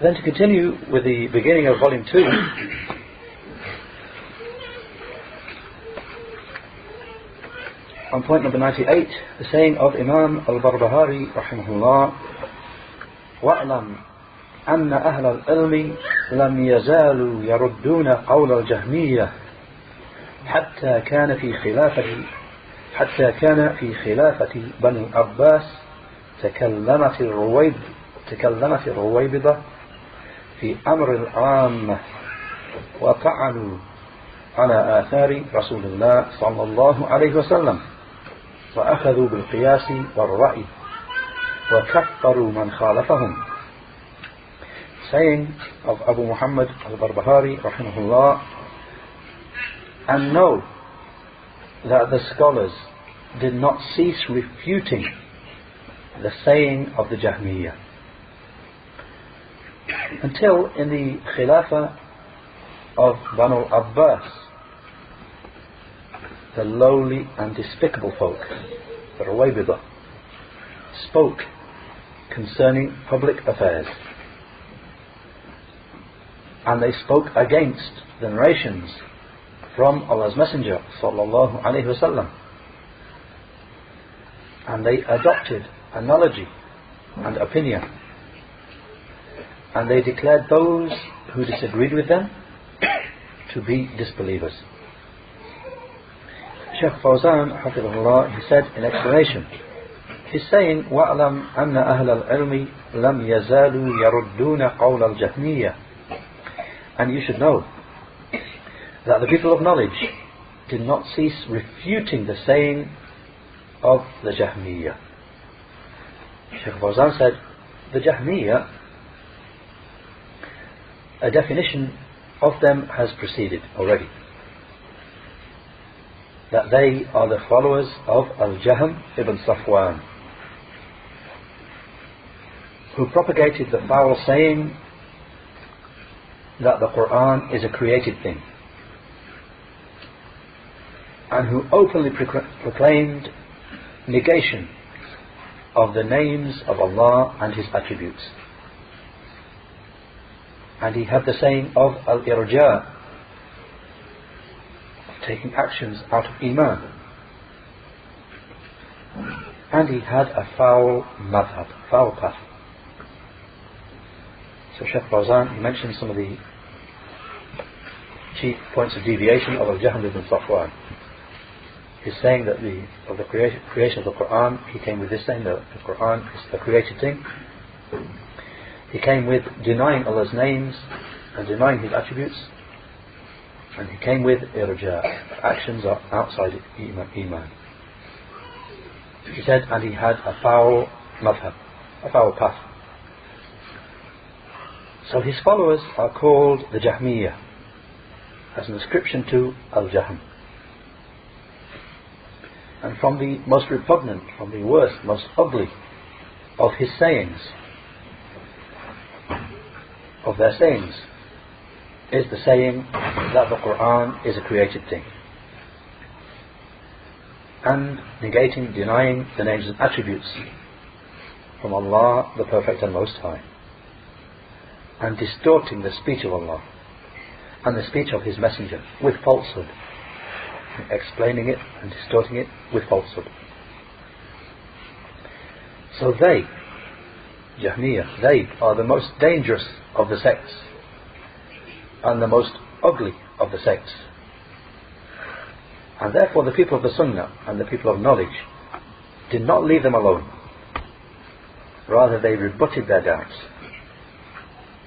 Then to continue with the beginning of volume 2, on point number 98, the saying of Imam al-Barbahari rahimahullah, وَأَعْلَمْ أَنَّ أَهْلَ الْعِلْمِ لَمْ يَزَالُوا يَرُدُّونَ قَوْلَ الْجَهْمِيَّةِ حتى كان في خلافة بني عباس تكلمت الرويبضة في أمر العامة وطعنوا على آثار رسول الله صلى الله عليه وسلم وأخذوا بالقياس والرأي وكفروا من خالفهم. Saying of Abu Muhammad al-Barbahari rahimahullah, and know that the scholars did not cease refuting the saying of the Jahmiyyah until in the Khilafah of Banu Abbas, the lowly and despicable folk, the Ruwaybidah, spoke concerning public affairs, and they spoke against the narrations from Allah's Messenger sallallahu alaihi wasallam, and they adopted analogy and opinion, and they declared those who disagreed with them to be disbelievers. Shaykh Fawzan hafidhahullah, he said in explanation, he's saying وَأَعْلَمْ أَنَّ أَهْلَ الْعِلْمِ لَمْ يَزَالُوا يَرُدُّونَ قَوْلَ الْجَهْمِيَّةِ, and you should know that the people of knowledge did not cease refuting the saying of the Jahmiyyah. Shaykh Fawzan said, the Jahmiyyah, a definition of them has preceded already, that they are the followers of Al-Jahm ibn Safwan, who propagated the foul saying that the Quran is a created thing, and who openly proclaimed negation of the names of Allah and His attributes. And he had the saying of al-irja, of taking actions out of iman. And he had a foul madhab, foul path. So Shaykh Fawzan, he mentioned some of the chief points of deviation of Al-Jahm ibn Safwan. He's saying that of the creation of the Quran, he came with this saying that the Quran is a created thing. He came with denying Allah's names and denying His attributes, and he came with irja, actions are outside iman. He said, and he had a foul madhab, a foul path. So his followers are called the Jahmiyyah, as an ascription to Al-Jahm. And from the most repugnant, from the worst, most ugly of his sayings, of their sayings, is the saying that the Quran is a created thing, and negating, denying the names and attributes from Allah, the Perfect and Most High, and distorting the speech of Allah and the speech of His Messenger with falsehood, explaining it and distorting it with falsehood. So they, Jahmiyyah, they are the most dangerous of the sects and the most ugly of the sects, and therefore the people of the Sunnah and the people of knowledge did not leave them alone. Rather, they rebutted their doubts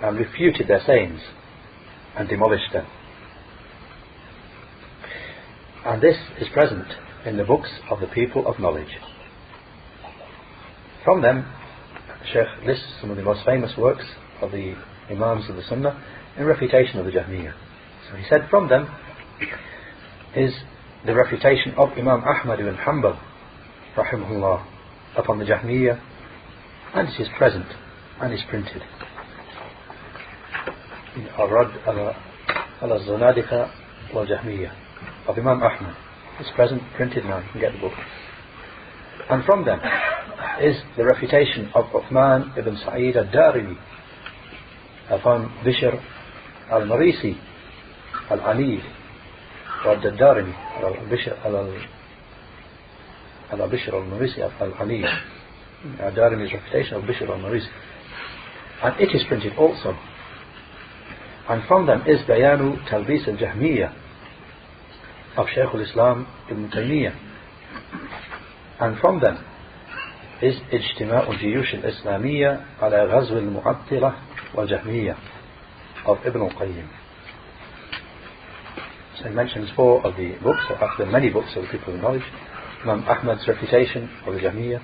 and refuted their sayings and demolished them. And this is present in the books of the people of knowledge. From them, Shaykh lists some of the most famous works of the Imams of the Sunnah in refutation of the Jahmiyyah. So he said from them is the refutation of Imam Ahmad ibn Hanbal rahimahullah upon the Jahmiyyah, and it is present and is printed. Al-Rad al-Zanadiqa wal-Jahmiyyah of Imam Ahmad. It's present, printed now, you can get the book. And from them is the refutation of Uthman ibn Sa'id al-Darimi upon Bishr al-Marisi al-Anif or al-Darimi Bishr al-Marisi al-Anif. Darimi's refutation of Bishr al-Marisi, and it is printed also. And from them is Bayanu Talbis al-Jahmiyyah of Shaykh al-Islam Ibn Taymiyyah. And from them is Ijtima' al-Jiyush al-Islamiyya ala Ghazw al-Mu'attilah wal-Jahmiyyah of Ibn al-Qayyim. So he mentions 4 of the books, after many books of the people of knowledge. Imam Ahmad's refutation of the Jahmiyyah,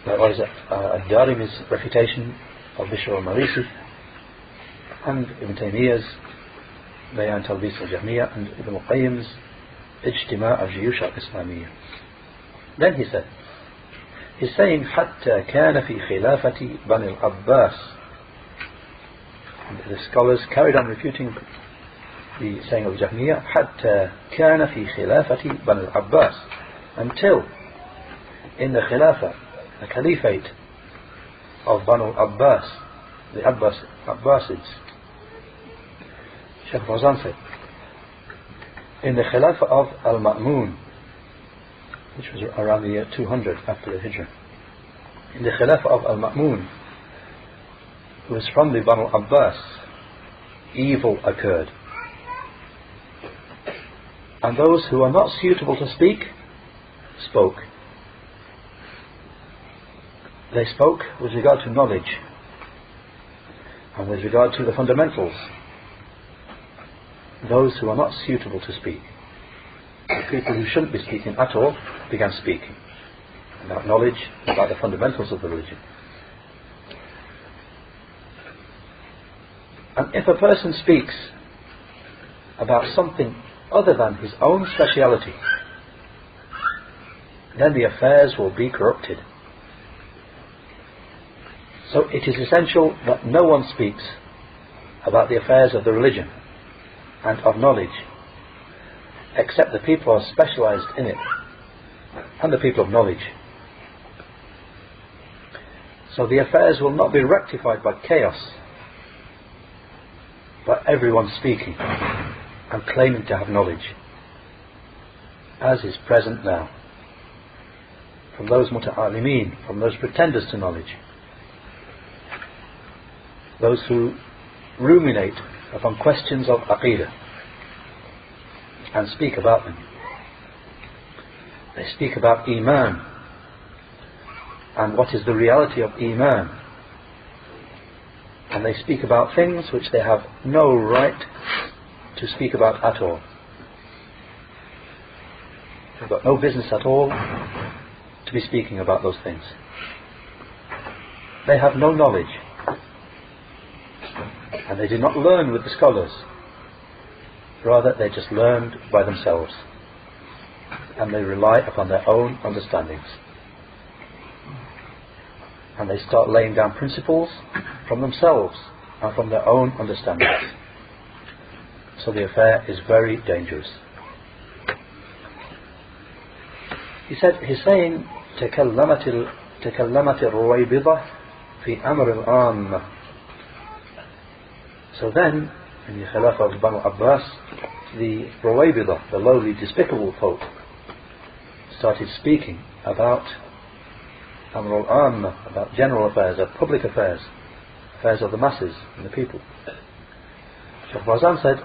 Ad-Darimi's refutation of Bishr al-Marisi, and Ibn Taymiyyah's Bayan Talbis al-Jahmiyyah, and Ibn al-Qayyim's Ijtima' al-Jiyush al-Islamiyya. Then he said, he's saying حتى كان في خلافة بني العباس. The scholars carried on refuting the saying of Jahmiyyah, حتى كان في خلافة بني العباس, until in the Khilafah, the Caliphate of Banu Abbas, the Abbasids. Shaykh Fawzan said, in the Khilafah of Al-Ma'mun, which was around the year 200 after the Hijrah, in the Khilafah of Al-Ma'mun, who was from the Banu Abbas, evil occurred. And those who are not suitable to speak, spoke. They spoke with regard to knowledge and with regard to the fundamentals. Those who are not suitable to speak, the people who shouldn't be speaking at all, began speaking about knowledge, about the fundamentals of the religion. And if a person speaks about something other than his own speciality, then the affairs will be corrupted. So it is essential that no one speaks about the affairs of the religion and of knowledge except the people who are specialized in it and the people of knowledge. So the affairs will not be rectified by chaos, by everyone speaking and claiming to have knowledge, as is present now from those muta'alimeen, from those pretenders to knowledge, those who ruminate upon questions of aqeedah and speak about them. They speak about Iman and what is the reality of Iman, and they speak about things which they have no right to speak about at all. They've got no business at all to be speaking about those things. They have no knowledge, and they did not learn with the scholars. Rather, they just learned by themselves, and they rely upon their own understandings. And they start laying down principles from themselves and from their own understandings. So the affair is very dangerous. He said, he's saying, تكلمت الرويبضة في أمر العامة. So then, in the Khilafah of Banu Abbas, the Ruwaybidah, the lowly, despicable folk, started speaking about Amr al-Amma, about general affairs, of public affairs, affairs of the masses and the people. Shaykh Fawzan said,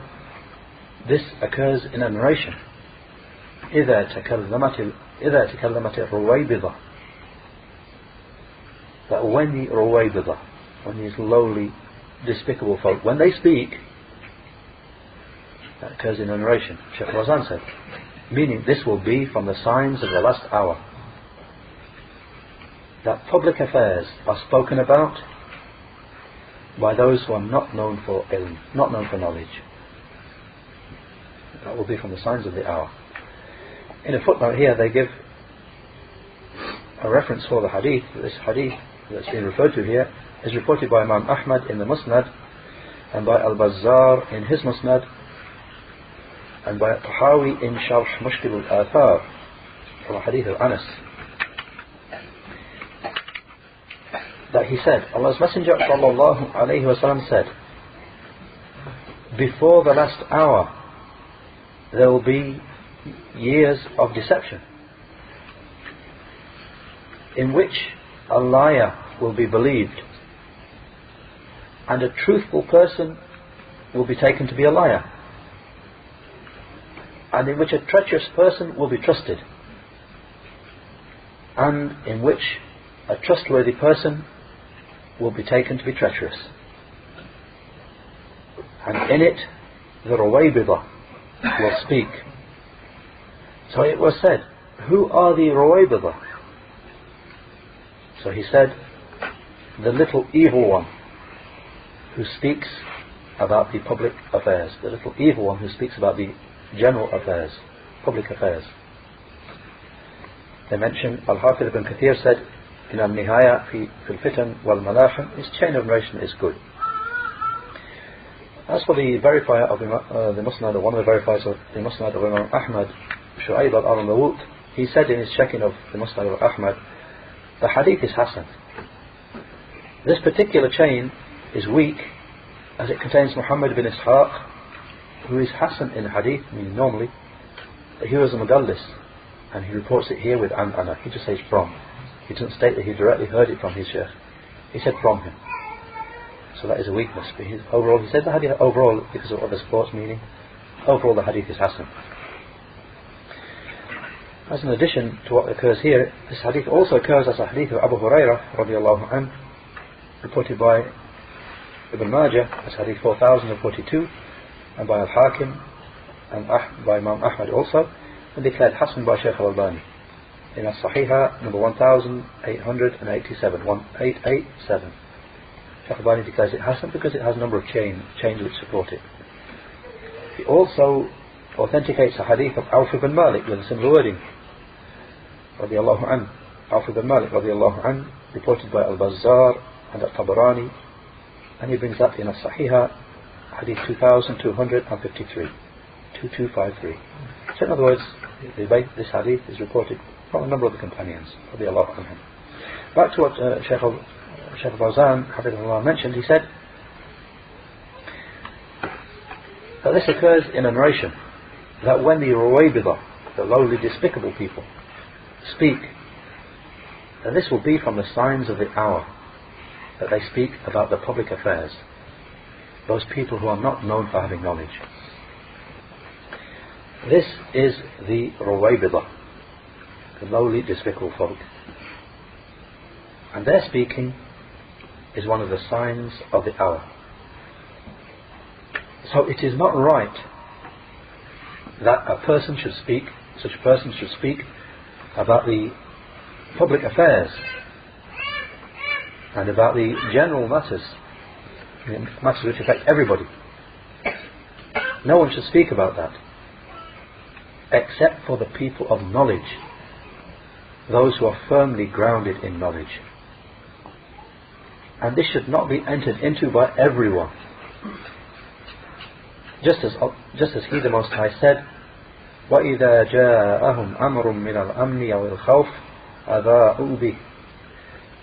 this occurs in a narration. إذا تكلمت الرويبضة, that when the Ruwaybidah, when these lowly, despicable folk, when they speak, that occurs in a narration. Shaykh Fawzan said, meaning this will be from the signs of the last hour, that public affairs are spoken about by those who are not known for ilm, not known for knowledge. That will be from the signs of the hour. In a footnote here they give a reference for the hadith. This hadith that's being referred to here is reported by Imam Ahmad in the Musnad, and by Al-Bazzar in his Musnad, and by Tahawi in Sharh Mushkil al-Athar, from a hadith of Anas. that he said, Allah's Messenger sallallahu alayhi wa sallam said, before the last hour there will be years of deception in which a liar will be believed and a truthful person will be taken to be a liar, and in which a treacherous person will be trusted, and in which a trustworthy person will be taken to be treacherous. And in it the Ruwaybidah will speak. So it was said, who are the Ruwaybidah? So he said, the little evil one who speaks about the public affairs, the little evil one who speaks about the general affairs, public affairs. They mention, Al-Hafidh ibn Kathir said in Al-Nihaya fi al-Fitan wal-Malahim, his chain of narration is good. As for the verifier of the Musnad, one of the verifiers of the Musnad of Imam Ahmad, Shu'ayb al-Arnaout, he said in his checking of the Musnad of Ahmad, the hadith is Hasan. This particular chain is weak as it contains Muhammad bin Ishaq, who is Hasan in hadith, meaning normally, but he was a Mudallis, and he reports it here with An-Ana. He just says from. He doesn't state that he directly heard it from his Shaykh. He said from him. So that is a weakness. But overall, he said the hadith overall, because of other sports meaning, overall the hadith is Hasan. As an addition to what occurs here, this hadith also occurs as a hadith of Abu Hurairah radiallahu anhu, reported by Ibn Majah as hadith 4042, and by Al-Hakim and by Imam Ahmad also, and declared Hasan by Shaykh Al-Albani in as-Sahiha number 1887, 1887. Shaykh Al-Albani declares it Hasan because it has a number of chains which support it. He also authenticates a hadith of Auf ibn Malik with a similar wording, radiallahu anhu. Auf ibn Malik radiallahu anhu, reported by Al-Bazzar and Al-Tabarani, and he brings that in as-Sahiha hadith 2253, 2253. So in other words, this hadith is reported from a number of the companions, radiallahu anhum. Back to what Shaykh Fawzan Hafidhullah mentioned, he said that this occurs in a narration that when the Ruwaybidah, the lowly despicable people, speak, that this will be from the signs of the hour, that they speak about the public affairs, those people who are not known for having knowledge. This is the Ruwaybidah, the lowly despicable folk, and their speaking is one of the signs of the hour. So it is not right that a person should speak, such a person should speak about the public affairs and about the general matters, matters which affect everybody. No one should speak about that except for the people of knowledge, those who are firmly grounded in knowledge. And this should not be entered into by everyone. Just as He, the Most High, said, وَإِذَا جَاءَهُمْ أَمْرٌ مِّنَ الْأَمْنِ أَوِ الْخَوْفِ أَذَاعُوا بِهِ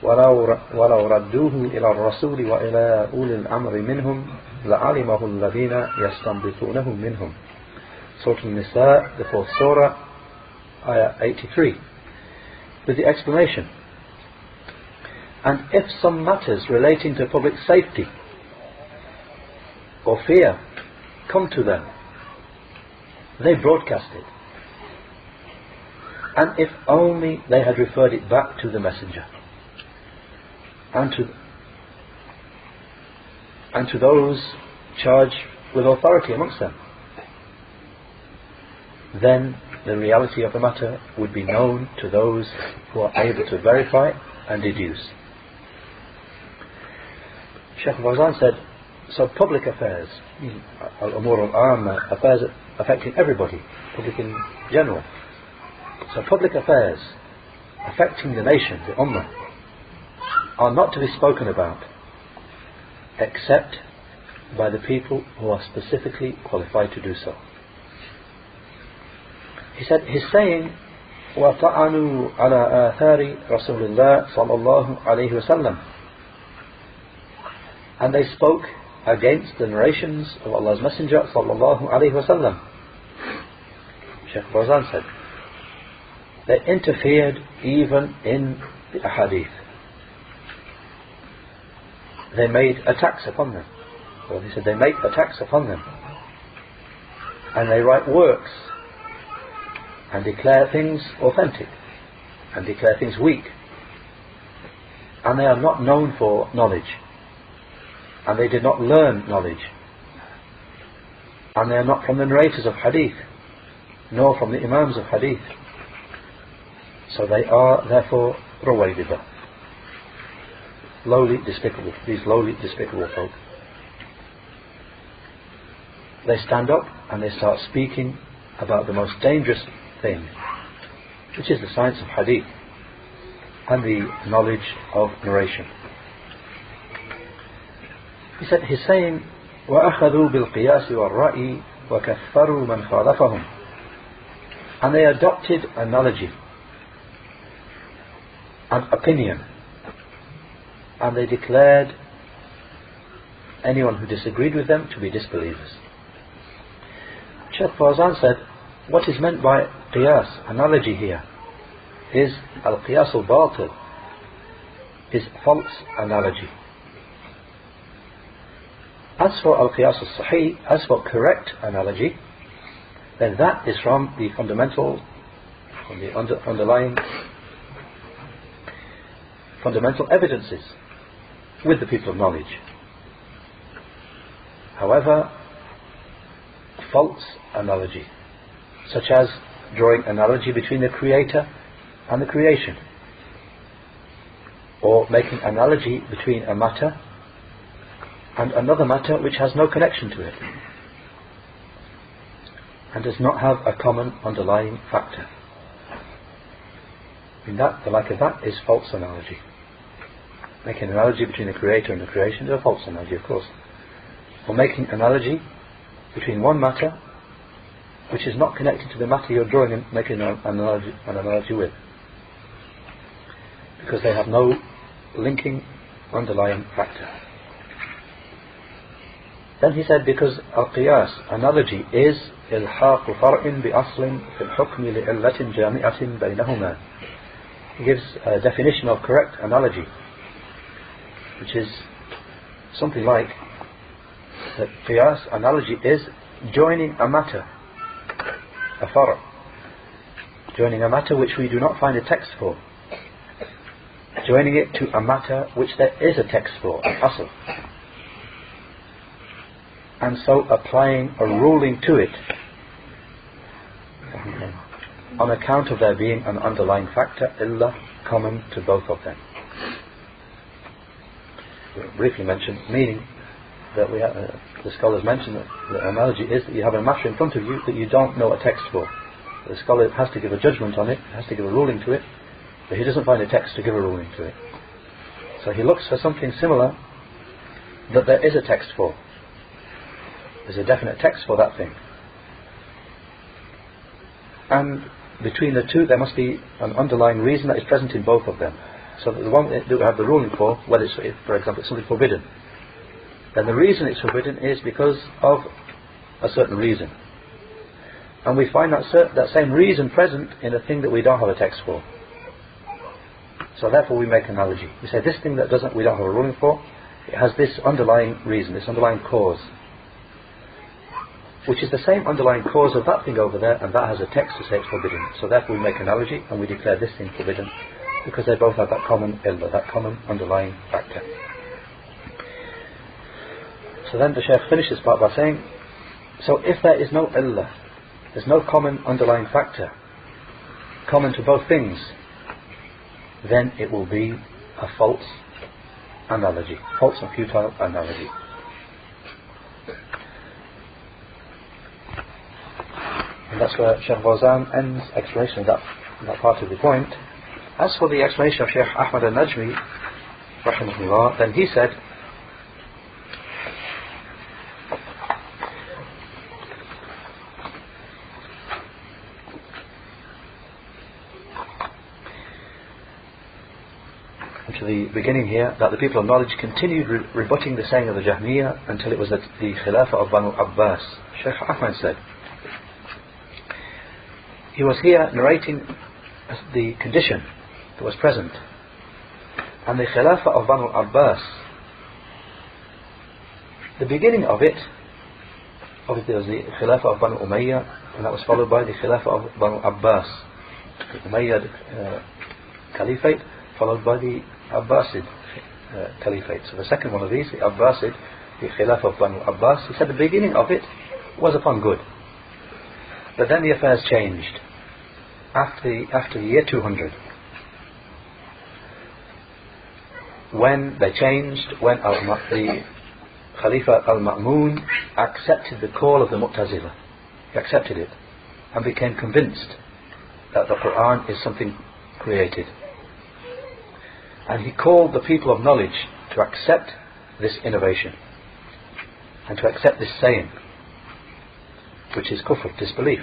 وَلَوْ رَدُّوهُ إِلَى الرَّسُولِ وَإِلَى أُولِي الْأَمْرِ مِنْهُمْ لَعَلِمَهُ الَّذِينَ يَسْتَنبِطُونَهُ مِنْهُمْ. Surah An-Nisa, the 4th Surah, Ayah 83, with the explanation. And if some matters relating to public safety or fear come to them, they broadcast it. And if only they had referred it back to the Messenger and to those charged with authority amongst them, then the reality of the matter would be known to those who are able to verify and deduce. Shaykh Fawzan said, so public affairs, al-umur al-amma, affairs affecting everybody, public in general. So public affairs affecting the nation, the ummah, are not to be spoken about except by the people who are specifically qualified to do so. He said, his saying, وَطَعَنُوا عَلَى آثَارِ رَسُولِ اللَّهِ صَلَّى اللَّهُ عَلَيْهِ وَسَلَّمَ, and they spoke against the narrations of Allah's Messenger sallallahu alaihi wasallam. Shaykh Fawzan said, they interfered even in the ahadith. They made attacks upon them. Well, he said they make attacks upon them. And they write works and declare things authentic and declare things weak. And they are not known for knowledge. And they did not learn knowledge. And they are not from the narrators of hadith, nor from the imams of hadith. So they are therefore Ruwaybidah, lowly, despicable, these lowly, despicable folk. They stand up and they start speaking about the most dangerous thing, which is the science of hadith and the knowledge of narration. He said, he's saying, وَأَخَذُوا بِالْقِيَاسِ وَالرَّأِي وَكَفَّرُوا مَنْ خَالَفَهُم. And they adopted analogy and opinion, and they declared anyone who disagreed with them to be disbelievers. Shaykh Fawzan said, what is meant by qiyas, analogy here, is al-qiyas al-batil, is false analogy. As for al-qiyas al-sahih, as for correct analogy, then that is from the fundamental, from the underlying fundamental evidences with the people of knowledge. However, false analogy, such as drawing analogy between the creator and the creation, or making analogy between a matter and another matter which has no connection to it and does not have a common underlying factor. In that, the like of that is false analogy. Making an analogy between the creator and the creation is a false analogy, of course. Or making analogy between one matter which is not connected to the matter you're drawing and making an analogy with, because they have no linking underlying factor. Then he said, because al-qiyas, analogy, is إلحاق فرع بأصل في الحكم لعلة جامعة بينهما. He gives a definition of correct analogy, which is something like that qiyas, analogy, is joining a matter, a far', joining a matter which we do not find a text for, joining it to a matter which there is a text for, an asl, and so applying a ruling to it on account of there being an underlying factor, illah, common to both of them. We briefly mentioned, meaning that we have, the scholars mention that the analogy is that you have a matter in front of you that you don't know a text for. The scholar has to give a judgment on it, has to give a ruling to it, but he doesn't find a text to give a ruling to it. So he looks for something similar that there is a text for. There's a definite text for that thing. And between the two there must be an underlying reason that is present in both of them. So that the one that we have the ruling for, whether it's, for example, it's something forbidden, then the reason it's forbidden is because of a certain reason. And we find that same reason present in a thing that we don't have a text for. So therefore we make an analogy. We say this thing that we don't have a ruling for, it has this underlying reason, this underlying cause, which is the same underlying cause of that thing over there, and that has a text to say it's forbidden. So therefore we make an analogy and we declare this thing forbidden, because they both have that common illah, that common underlying factor. So then the Shaykh finishes this part by saying, so if there is no illah, there's no common underlying factor common to both things, then it will be a false analogy, false and futile analogy. And that's where Shaykh Fawzan ends explanation of that part of the point. As for the explanation of Shaykh Ahmad al-Najmi, rahimahullah, then he said, I'm to the beginning here, that the people of knowledge continued rebutting the saying of the Jahmiyyah until it was at the Khilafah of Banu Abbas. Shaykh Ahmad said, he was here narrating the condition that was present, and the Khilafah of Banu Abbas, the beginning of it, obviously there was the Khilafah of Banu Umayyah, and that was followed by the Khilafah of Banu Abbas, the Umayyad Caliphate, followed by the Abbasid Caliphate. So the second one of these, the Abbasid, the Khilafah of Banu Abbas, he said the beginning of it was upon good. But then the affairs changed after the year 200. When they changed, when the Khalifa al-Ma'mun accepted the call of the Mu'tazila. He accepted it and became convinced that the Quran is something created. And he called the people of knowledge to accept this innovation and to accept this saying, which is kufr, disbelief.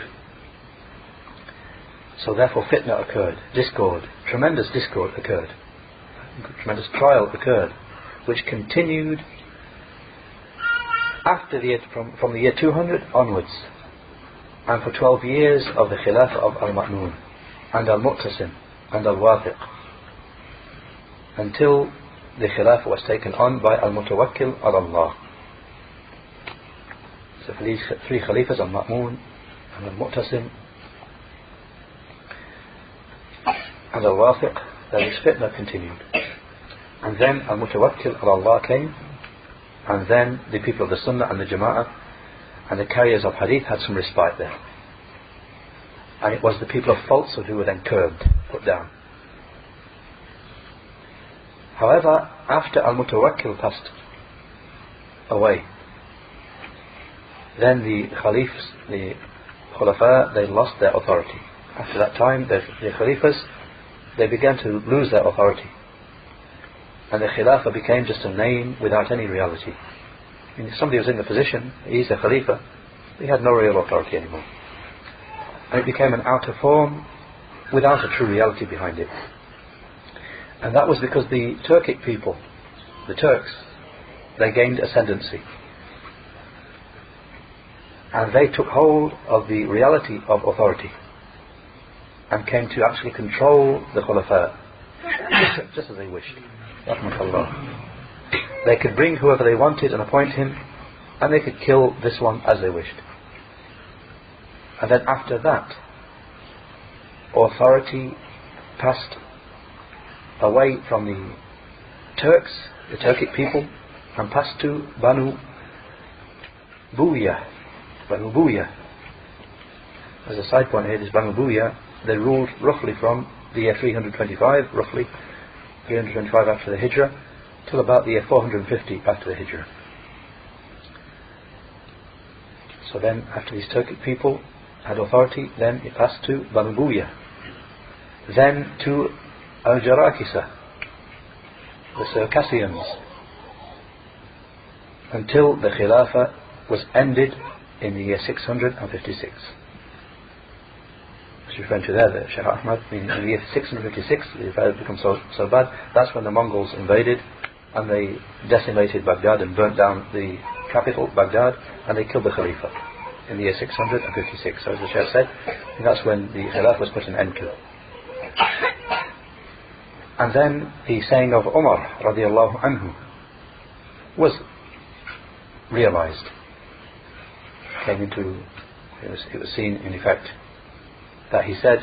So therefore fitna occurred, discord, tremendous discord occurred, tremendous trial occurred, which continued after the year, from the year 200 onwards, and for 12 years of the Khilafah of Al-Ma'mun and Al-Mu'tasim and Al-Wathiq, until the Khilafah was taken on by Al-Mutawakkil al-Allah. So for these three Khalifas, Al-Ma'mun and Al-Mu'tasim and Al-Wathiq, this fitna continued. And then Al-Mutawakkil al-Allah came, and then the people of the Sunnah and the Jama'ah and the carriers of Hadith had some respite there. And it was the people of falsehood who were then curbed, put down. However, after Al-Mutawakkil passed away, then the Khalifs, the Khulafa, they lost their authority. After that time, the Khalifas, they began to lose their authority. And the Khilafah became just a name without any reality. I mean, if somebody was in the position, he's a Khalifa, he had no real authority anymore. And it became an outer form without a true reality behind it. And that was because the Turkic people, the Turks, they gained ascendancy. And they took hold of the reality of authority and came to actually control the Khulafa just as they wished. They could bring whoever they wanted and appoint him, and they could kill this one as they wished. And then after that, authority passed away from the Turks, the Turkic people, and passed to Banu Buya. Banu Buya. As a side point here, this Banu Buya, they ruled roughly from the year 325, roughly 325 after the Hijrah, till about the year 450 after the Hijrah. So then, after these Turkic people had authority, then it passed to Banu Buya, then to Al-Jarakisa, the Circassians, until the Khilafah was ended in the year 656. Referring to there, the Shaykh Ahmad, in the year 656, the affairs become so bad. That's when the Mongols invaded and they decimated Baghdad and burnt down the capital, Baghdad, and they killed the Khalifa in the year 656. So as the Shaykh said, that's when the Khilafah was put an end to. And then the saying of Umar radiallahu anhu was realized, it was seen in effect, that he said,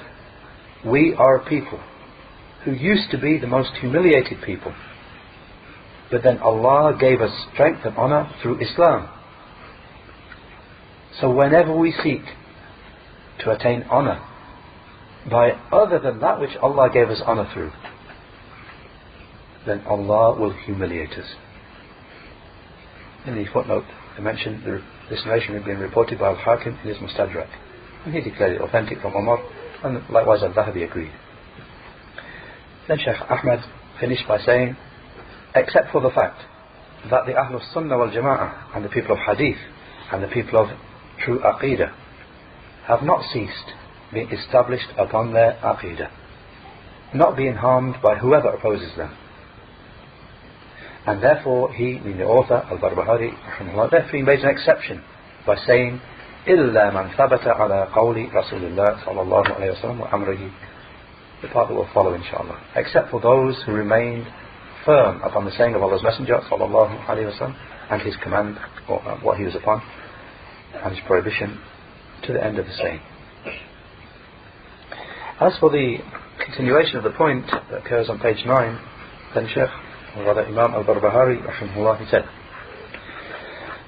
we are a people who used to be the most humiliated people, but then Allah gave us strength and honor through Islam. So whenever we seek to attain honor by other than that which Allah gave us honor through, then Allah will humiliate us. In the footnote, I mentioned this narration had been reported by Al-Hakim in his Mustadrak, and he declared it authentic from Umar, and likewise Al-Dhahabi agreed. Then Shaykh Ahmad finished by saying, except for the fact that the Ahlul Sunnah wal Jama'ah and the people of Hadith and the people of true Aqidah have not ceased being established upon their Aqidah, not being harmed by whoever opposes them, And therefore he, meaning the author, Al-Barbahari, therefore he made an exception by saying, إِلَّا مَنْ ثَبَتَ عَلَى قَوْلِ رَسُولِ اللَّهِ صَلَّى اللَّهُ عَلَيْهِ وَسَلَّمَ وَأَمْرِهِ, the part that will follow inshallah, except for those who remained firm upon the saying of Allah's Messenger sallallahu alayhi wasallam and his command, or what he was upon, and his prohibition, to the end of the saying. As for the continuation of the point that occurs on page 9, then Shaykh, or rather Imam Al-Barbahari rahimahullah, he said,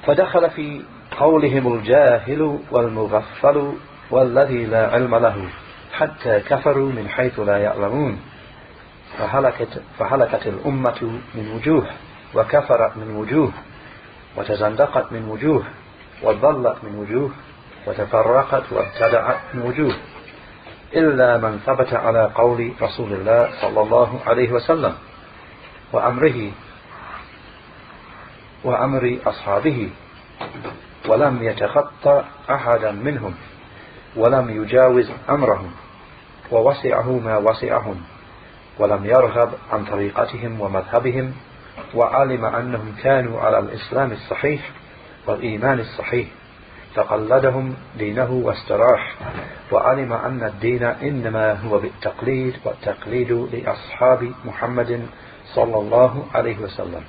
فَدَخَلَ فِي قَوْلِهِمُ الْجَاهِلُ وَالْمُغَفَّلُ وَالَّذِي لَا عِلْمَ لَهُ حتى كفروا من حيث لا يعلمون فهلكت الأمة من وجوه وكفرت من وجوه وتزندقت من وجوه وضلت من وجوه وتفرقت وابتدعت من وجوه إلا من ثبت على قول رسول الله صلى الله عليه وسلم وأمر أصحابه ولم يتخطى أحدا منهم ولم يجاوز أمرهم ووسعه ما وسعهم ولم يرغب عن طريقتهم ومذهبهم وعلم أنهم كانوا على الإسلام الصحيح والإيمان الصحيح فقلدهم دينه واستراح وعلم أن الدين إنما هو بالتقليد والتقليد لأصحاب محمد صلى الله عليه وسلم.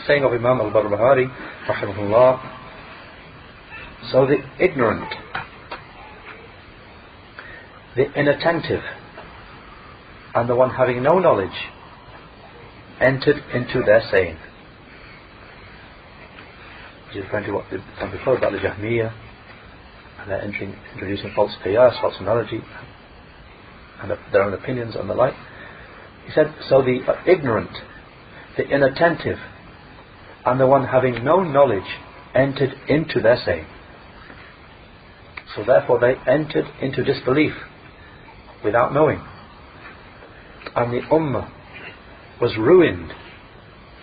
Saying of Imam Al-Barbahari rahimahullah, so the ignorant, the inattentive, and the one having no knowledge entered into their saying. He's referring to what we've done before about the Jahmiyyah, and they're introducing false qiyas, false analogy, and their own opinions and the like. He said, so the ignorant, the inattentive, and the one having no knowledge entered into their saying. So therefore they entered into disbelief without knowing. And the Ummah was ruined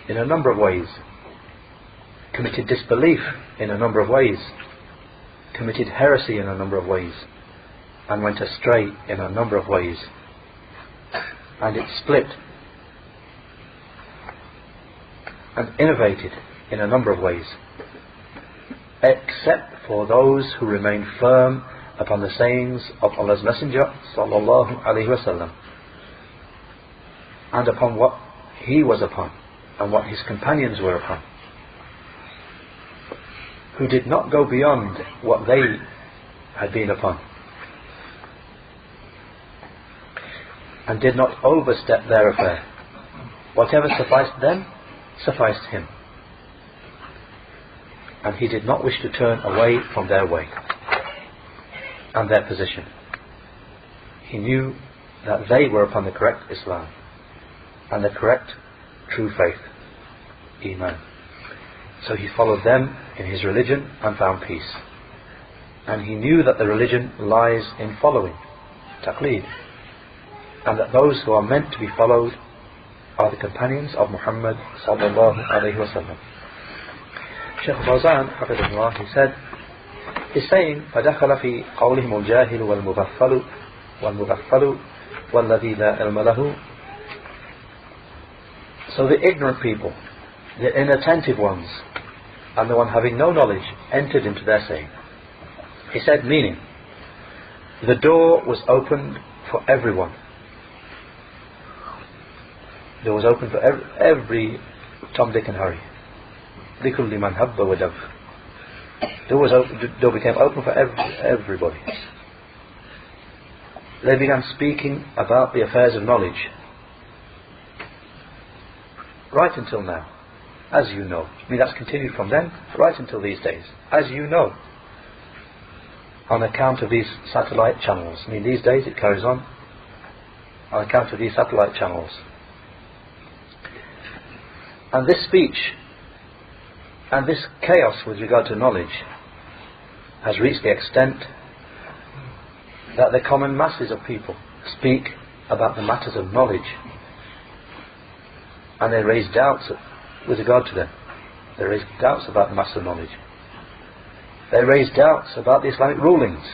in a number of ways, committed disbelief in a number of ways, committed heresy in a number of ways, and went astray in a number of ways. And it split and innovated in a number of ways, except for those who remained firm upon the sayings of Allah's Messenger sallallahu alaihi wasallam, and upon what he was upon and what his companions were upon, who did not go beyond what they had been upon, and did not overstep their affair. Whatever sufficed them sufficed him, and he did not wish to turn away from their way and their position. He knew that they were upon the correct Islam and the correct true faith, Iman. So he followed them in his religion and found peace. And he knew that the religion lies in following, taqleed, and that those who are meant to be followed are the companions of Muhammad sallallahu alayhi wa sallam. Shaykh Fawzan, hafidhahullah, he said, he's saying, فَدَخَلَ فِي قَوْلِهِمُ الْجَاهِلُ وَالْمُغَفَّلُ وَالَّذِي لَا عِلْمَ لَهُ. So the ignorant people, the inattentive ones, and the one having no knowledge entered into their saying. He said, meaning, the door was opened for everyone. The door was open for every Tom, Dick and Harry. لِكُلِّ مَنْ هَبَّ وَدَبَّ. The door became open for everybody. They began speaking about the affairs of knowledge. Right until now, as you know. I mean, that's continued from then, right until these days. As you know, on account of these satellite channels. I mean, these days it carries on account of these satellite channels. And this speech and this chaos with regard to knowledge has reached the extent that the common masses of people speak about the matters of knowledge, and they raise doubts with regard to them. They raise doubts about the matters of knowledge. They raise doubts about the Islamic rulings.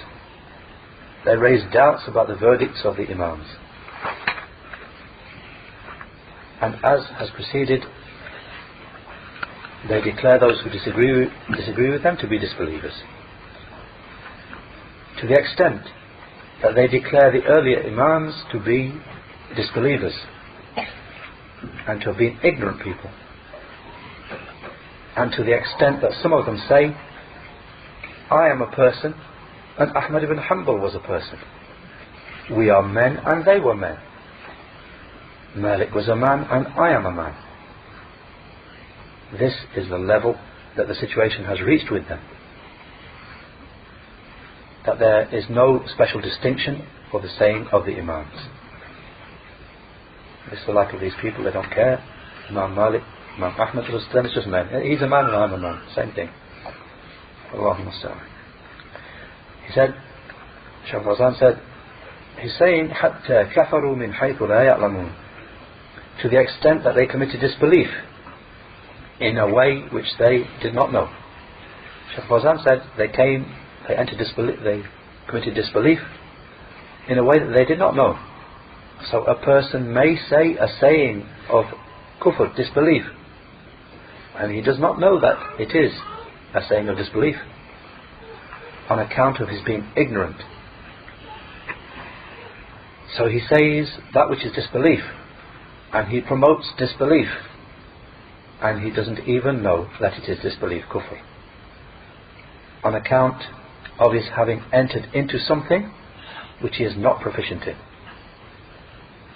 They raise doubts about the verdicts of the Imams. And as has preceded, they declare those who disagree with them to be disbelievers. To the extent that they declare the earlier Imams to be disbelievers and to have been ignorant people. And to the extent that some of them say, I am a person and Ahmad ibn Hanbal was a person. We are men and they were men. Malik was a man and I am a man. This is the level that the situation has reached with them. That there is no special distinction for the saying of the Imams. It's the like of these people, they don't care. Imam Malik, Imam Ahmad, then it's just men. He's a man and I'm a man. Same thing. Allahumma sallam. He said, Shaykh Fawzan said, he's saying, حَتَّى كَفَرُوا مِنْ حَيْثُ لَا يَعْلَمُونَ, to the extent that they committed disbelief in a way which they did not know. Shaykh Fawzan said they committed disbelief in a way that they did not know. So a person may say a saying of kufr, disbelief, and he does not know that it is a saying of disbelief on account of his being ignorant. So he says that which is disbelief, and he promotes disbelief, and he doesn't even know that it is disbelief, kufr, on account of his having entered into something which he is not proficient in.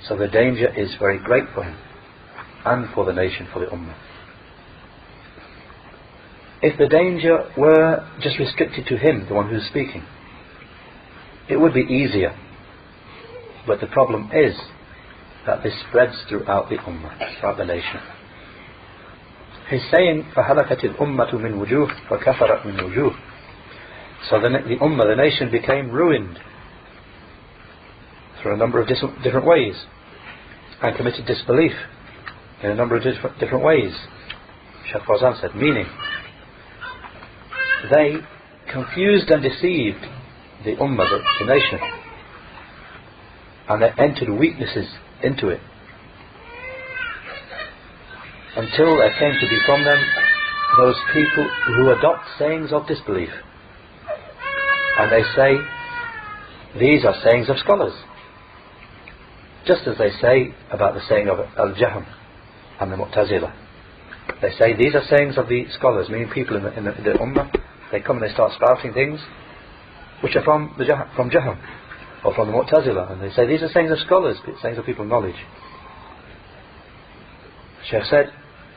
So the danger is very great for him and for the nation, for the ummah. If the danger were just restricted to him, the one who is speaking, it would be easier. But the problem is that this spreads throughout the ummah, throughout the nation. He's saying, فَهَلَكَتِ الْأُمَّةُ مِنْ وُجُوهٍ وَكَفَرَتْ مِنْ وُجُوهٍ. So the ummah, the nation, became ruined through a number of different ways, and committed disbelief in a number of different ways. Shaykh Fawzan said, meaning they confused and deceived the ummah, the nation, and they entered weaknesses into it until there came to be from them those people who adopt sayings of disbelief, and they say these are sayings of scholars, just as they say about the saying of Al-Jahm and the Mu'tazila. They say these are sayings of the scholars, meaning people in the ummah. They come and they start spouting things which are from Jahm or from the Mu'tazila, and they say these are sayings of scholars, sayings of people of knowledge. Shaykh said,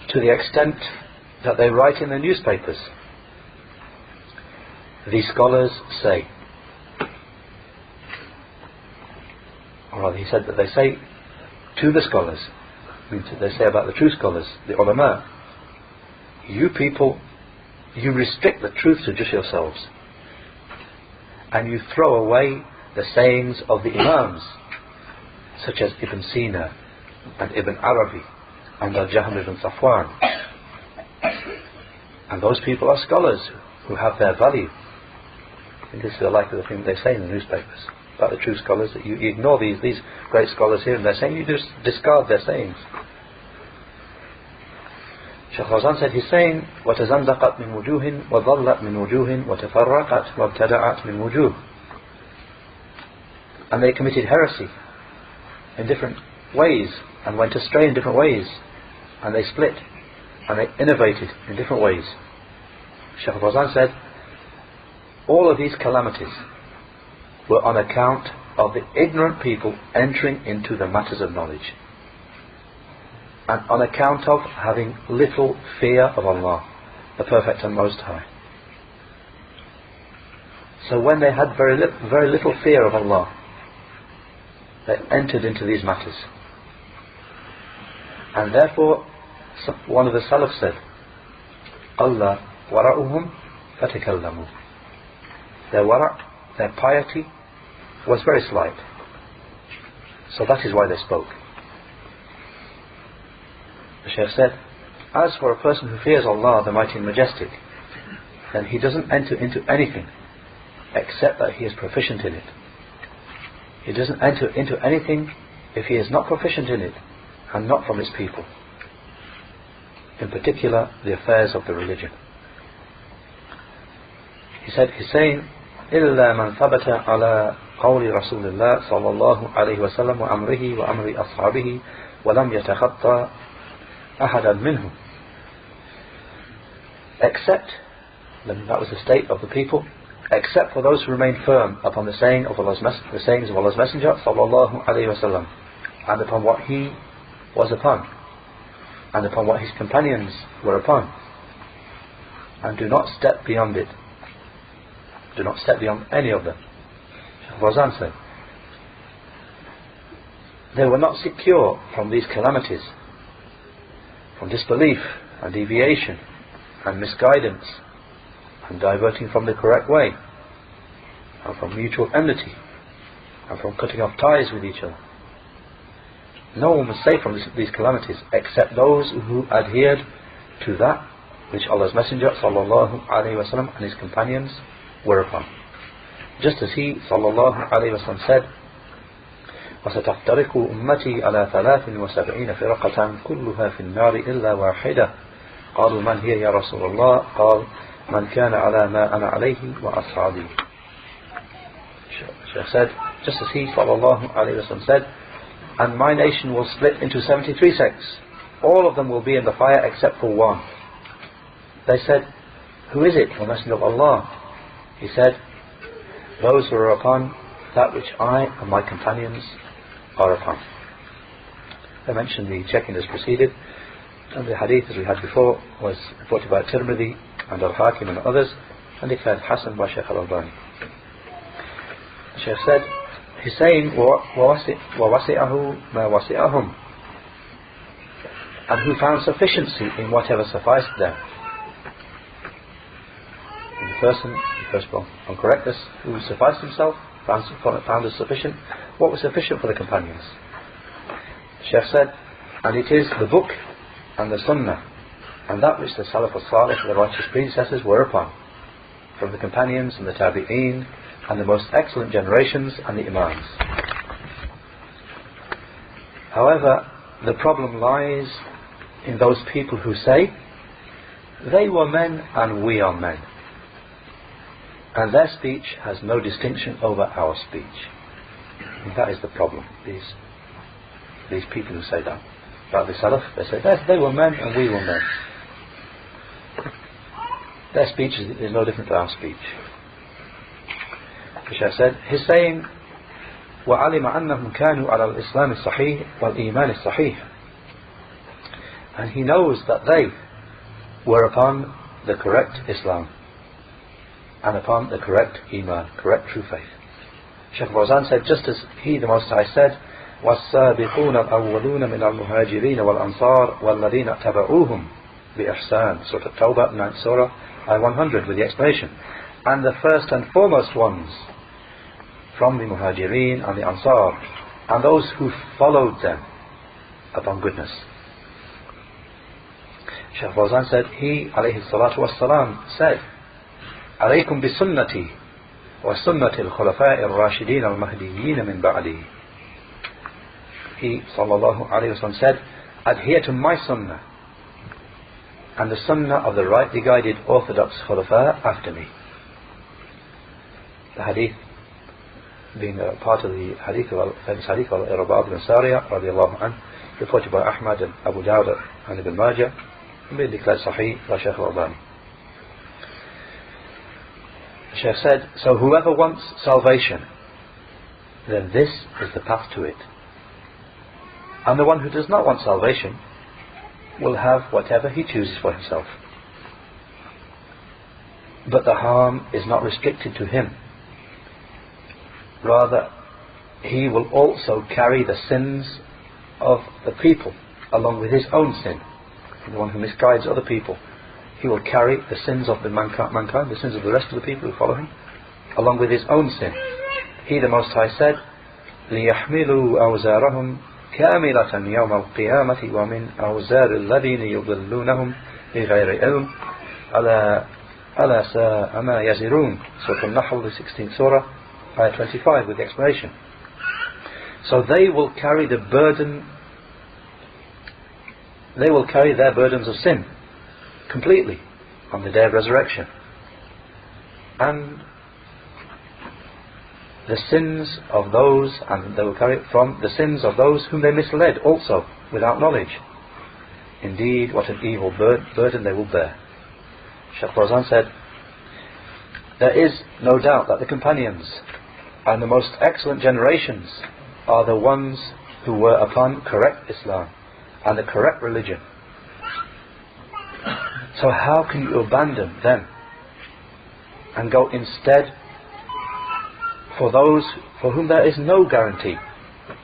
to the extent that they write in the newspapers, these scholars say, or rather he said that they say to the scholars, they say about the true scholars, the ulama, you people, you restrict the truth to just yourselves, and you throw away the sayings of the Imams, such as Ibn Sina and Ibn Arabi and Al-Jahm ibn Safwan. And those people are scholars who have their value. And this is the like of the thing they say in the newspapers about the true scholars, that you ignore these great scholars here, and they're saying you just discard their sayings. Shaykh Fawzan said, he's saying, وَتَزَنْدَقَتْ مِنْ وُجُوهٍ وَضَلَّتْ مِنْ وُجُوهٍ وَتَفَرَّقَتْ وَابْتَدَعَتْ مِنْ وُجُوهٍ. And they committed heresy in different ways, and went astray in different ways, and they split, and they innovated in different ways. Shaykh Fawzan said, all of these calamities were on account of the ignorant people entering into the matters of knowledge, and on account of having little fear of Allah, the Perfect and Most High. So when they had very little fear of Allah, they entered into these matters. And therefore, one of the Salaf said, Allah wara'uhum fatakallamu. Their wara', their piety, was very slight. So that is why they spoke. The Shaykh said, as for a person who fears Allah, the Mighty and Majestic, then he doesn't enter into anything except that he is proficient in it. He doesn't enter into anything if he is not proficient in it and not from his people. in particular the affairs of the religion. He's saying, إلا من ثبت على قول رسول الله صلى الله عليه وسلم وأمره وأمر أصحابه ولم يتخطى أحدا منهم. Except, that was the state of the people, except for those who remain firm upon the sayings of Allah's Messenger sallallahu alaihi wasallam, and upon what he was upon, and upon what his companions were upon, and do not step beyond it. Do not step beyond any of them. Shaykh Fawzan said, they were not secure from these calamities, from disbelief and deviation and misguidance and diverting from the correct way, and from mutual enmity, and from cutting off ties with each other. No one was safe from these calamities except those who adhered to that which Allah's Messenger sallallahu alaihi wasallam and his companions were upon. Just as he sallallahu alaihi wasallam said, وَسَتَفْتَرِقُ أُمَّتِي عَلَى 73 فِرَقَةً كُلُّهَا فِي النَّارِ إِلَّا وَاحِدَةً قالوا من هي يا رسول الله قال من كان على ما أنا عليه وأصحابي. Shaykh said, just as he sallallahu alaihi wasallam said, and my nation will split into 73 sects. All of them will be in the fire except for one. They said, who is it, O Messenger of Allah? He said, those who are upon that which I and my companions are upon. I mentioned the checking as preceded, and the hadith as we had before was reported by Tirmidhi and Al-Hakim and others, and declared Hasan by Shaykh Al-Albani. The Shaykh said, he's saying, وَوَسِعَهُ مَا وَسِعَهُمْ, and who found sufficiency in whatever sufficed them. And the person, first of all, on correctness, who sufficed himself, found as sufficient. What was sufficient for the companions? The Shaykh said, and it is the book and the Sunnah, and that which the Salaf al-Salih, the righteous predecessors, were upon, from the companions and the Tabi'een, and the most excellent generations and the Imams. However, the problem lies in those people who say, they were men and we are men, and their speech has no distinction over our speech. And that is the problem. These people who say that about the Salaf, they say they were men and we were men. Their speech is no different to our speech. The Shaykh said, he's saying, وَعَلِمَ أَنَّهُمْ كَانُوا عَلَى الْإِسْلَامِ الصَّحِيحِ وَالْإِيمَانِ الصَّحِيحِ, and he knows that they were upon the correct Islam and upon the correct Iman, correct true faith. Shaykh Fawzan said, just as he, the Most High, said, وَالسَّابِقُونَ الْأَوَّلُونَ مِنَ الْمُهَاجِرِينَ وَالْأَنصَارِ وَالَّذِينَ اتَّبَعُوهُمْ بِإِحْسَانٍ, Surah At-Tawbah, 9th Surah, Ayah 100, with the explanation. And the first and foremost ones from the Muhajirin and the Ansar, and those who followed them upon goodness. Shaykh Fawzan said, he, alayhi salatu wassalam, said, عليكم بسنتي وسنة الخلفاء الراشدين المهديين من بعدي. He, sallallahu alayhi wa sallam, said, adhere to my sunnah and the sunnah of the rightly guided orthodox khulafa after me. The hadith being a part of the hadith of famous hadith of Irabab ibn Sariya radiallahu anhu, reported by Ahmad and Abu Dawud and Ibn Majah, and being declared Sahih by Shaykh Al-Albani. The Shaykh said, so whoever wants salvation, then this is the path to it. And the one who does not want salvation will have whatever he chooses for himself. But the harm is not restricted to him. Rather, he will also carry the sins of the people along with his own sin. The one who misguides other people, he will carry the sins of the mankind, the sins of the rest of the people who follow him, along with his own sin. He, the Most High, said, لِيَحْمِلُوا أَوْزَارَهُمْ كَامِلَةً يَوْمَ الْقِيَامَةِ وَمِنْ أَوْزَارِ الَّذِينَ يُضِلُّونَهُمْ بِغَيْرِ عِلْمٍ أَلَا سَاءَ مَا يَزِرُونَ, Surah Al-Nahl, the 16th Surah, Ayah 25, with the explanation. So they will carry the burden they will carry their burdens of sin completely on the day of resurrection. And the sins of those, and they will carry it from the sins of those whom they misled also, without knowledge. Indeed, what an evil burden they will bear. Shaykh Fawzan said, there is no doubt that the companions and the most excellent generations are the ones who were upon correct Islam and the correct religion. So how can you abandon them and go instead for those for whom there is no guarantee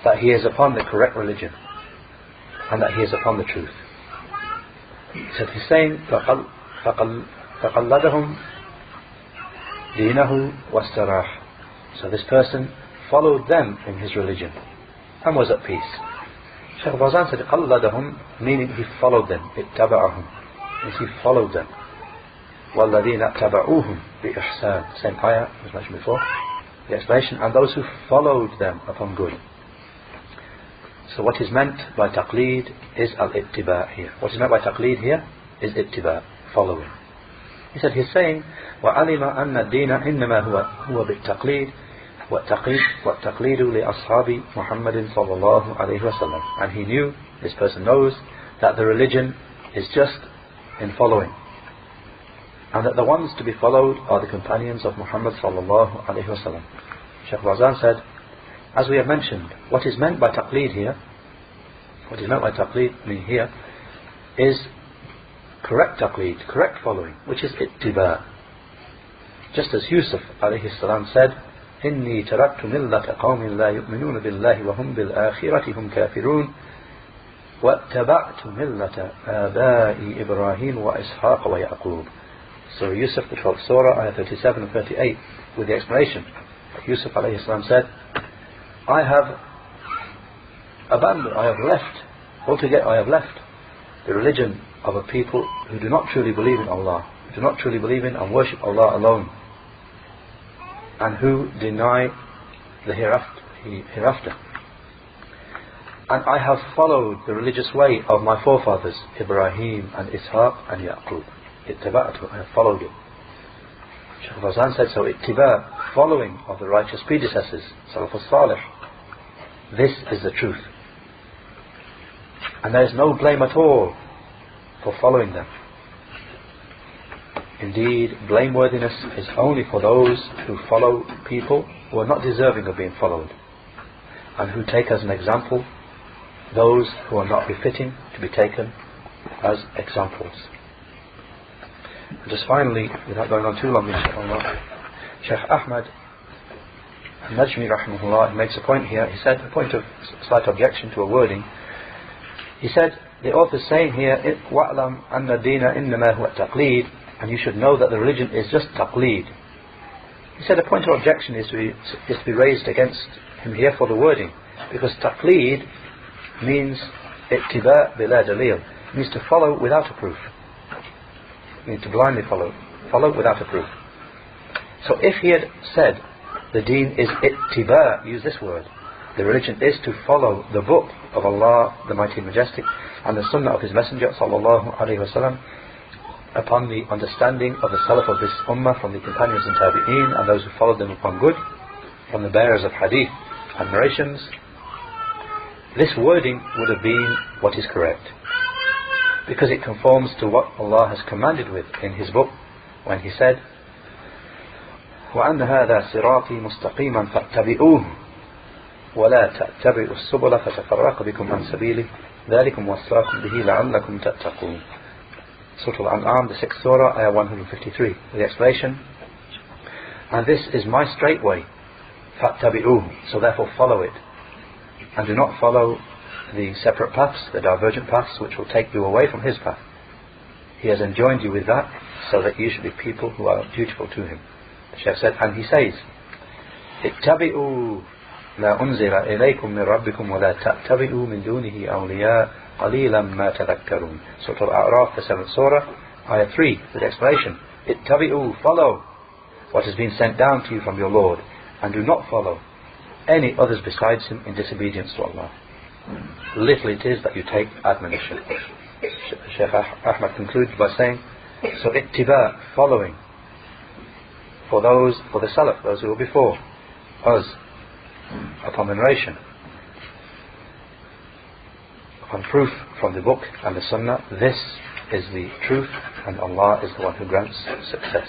that he is upon the correct religion and that he is upon the truth? He said, he's saying, فَقَلَّدَهُمْ دِينَهُ وَاسْتَرَاحَ. So this person followed them in his religion and was at peace. Shaykh Fawzan said, قَلَّدَهُمْ, meaning he followed them, اتَّبَعَهُم, means he followed them. وَالَّذِينَ اتَّبَعُوهُمْ بِإِحْسَانٍ, same ayah as mentioned before, the explanation, and those who followed them upon good. So what is meant by taqleed is al-ittiba' here. What is meant by taqleed here is ittiba', following. He said, he's saying, وَعَلِمَ أَنَّ الدِّينَ إِنَّمَا هُوَ بِالتَّقْلِيدِ وَالتَّقْلِيدُ لِأَصْحَابِ مُحَمَّدٍ صَلَّى اللَّهُ عَلَيْهِ وَسَلَّمَ. And he knew, this person knows, that the religion is just in following, and that the ones to be followed are the companions of Muhammad sallallahu alayhi wa sallam. Shaykh Fawzan said, as we have mentioned, what is meant by taqleed here, here is correct taqleed, correct following, which is ittiba'. Just as Yusuf alayhi salam said, إِنِّي تَرَكْتُ مِلَّةَ قَوْمٍ لَا يُؤْمِنُونَ بِاللَّهِ وَهُمْ بِالْآخِرَةِ هُمْ كَافِرُونَ وَاتَّبَعْتُ مِلَّةَ آبَائِ إِبْرَاهِيمَ وَإِسْحَاقَ وَيَعْقُوبَ. So Yusuf, the 12th surah, ayah 37 and 38, with the explanation. Yusuf alayhi salam said, I have abandoned, I have left the religion of a people who do not truly believe in Allah, who do not truly believe in and worship Allah alone, and who deny the hereafter. And I have followed the religious way of my forefathers, Ibrahim and Ishaq and Yaqub. Ittaba'atu, I have followed it. Shaykh Fawzan said, so ittiba', following of the righteous predecessors, Salaf al-Salih, this is the truth. And there is no blame at all for following them. Indeed, blameworthiness is only for those who follow people who are not deserving of being followed, and who take as an example those who are not befitting to be taken as examples. And just finally, without going on too long, inshallah, Shaykh Ahmad al-Najmi rahimahullah makes a point here. He said, a point of slight objection to a wording. He said, the author is saying here, وَأْلَمْ أَنَّ الدِّينَ إِنَّمَا هُوَ التَّقْلِيدِ, and you should know that the religion is just taqleed. He said a point of objection is to be raised against him here for the wording, because taqleed means ittiba' bila dalil, means to follow without a proof. Means to blindly follow without a proof. So if he had said the deen is ittiba', use this word, the religion is to follow the book of Allah, the Mighty and Majestic, and the Sunnah of His Messenger sallallahu alayhi wasallam, upon the understanding of the Salaf of this Ummah, from the companions and Tabi'een and those who followed them upon good, from the bearers of hadith and narrations, this wording would have been what is correct, because it conforms to what Allah has commanded with in His book when He said, وَأَنَّ هَذَا صِرَاطِي مُسْتَقِيمًا فَاتَّبِعُوهُ وَلَا تَتَّبِعُوا السُّبُلَ فَتَفَرَّقَ بِكُمْ عَنْ سَبِيلِهِ ذَلِكُمْ وَصَّاكُمْ بِهِ لَعَلَّكُمْ تَتَّقُونَ. Surah Al-An'am, the 6th surah, ayah 153, with the explanation, and this is my straight way, فَاتَّبِعُوهُ, so therefore follow it, and do not follow the separate paths, the divergent paths which will take you away from His path. He has enjoined you with that so that you should be people who are dutiful to Him. The Shaykh said, and he says, اتَّبِعُوا مَا أُنزِلَ إِلَيْكُمْ مِنْ رَبِّكُمْ وَلَا تَتَّبِعُوا مِنْ دُونِهِ أَوْلِيَاءَ قَلِيلًا مَا تَذَكَّرُونَ. Surah Al-A'raf, the 7th surah, ayah 3, with the explanation, اتَّبِعُوا, follow what has been sent down to you from your Lord, and do not follow any others besides Him in disobedience to Allah. Little it is that you take admonition. Shaykh Ahmad concludes by saying, so ittiba, following, for the Salaf, those who were before us, upon the narration, upon proof from the book and the Sunnah, this is the truth, and Allah is the one who grants success.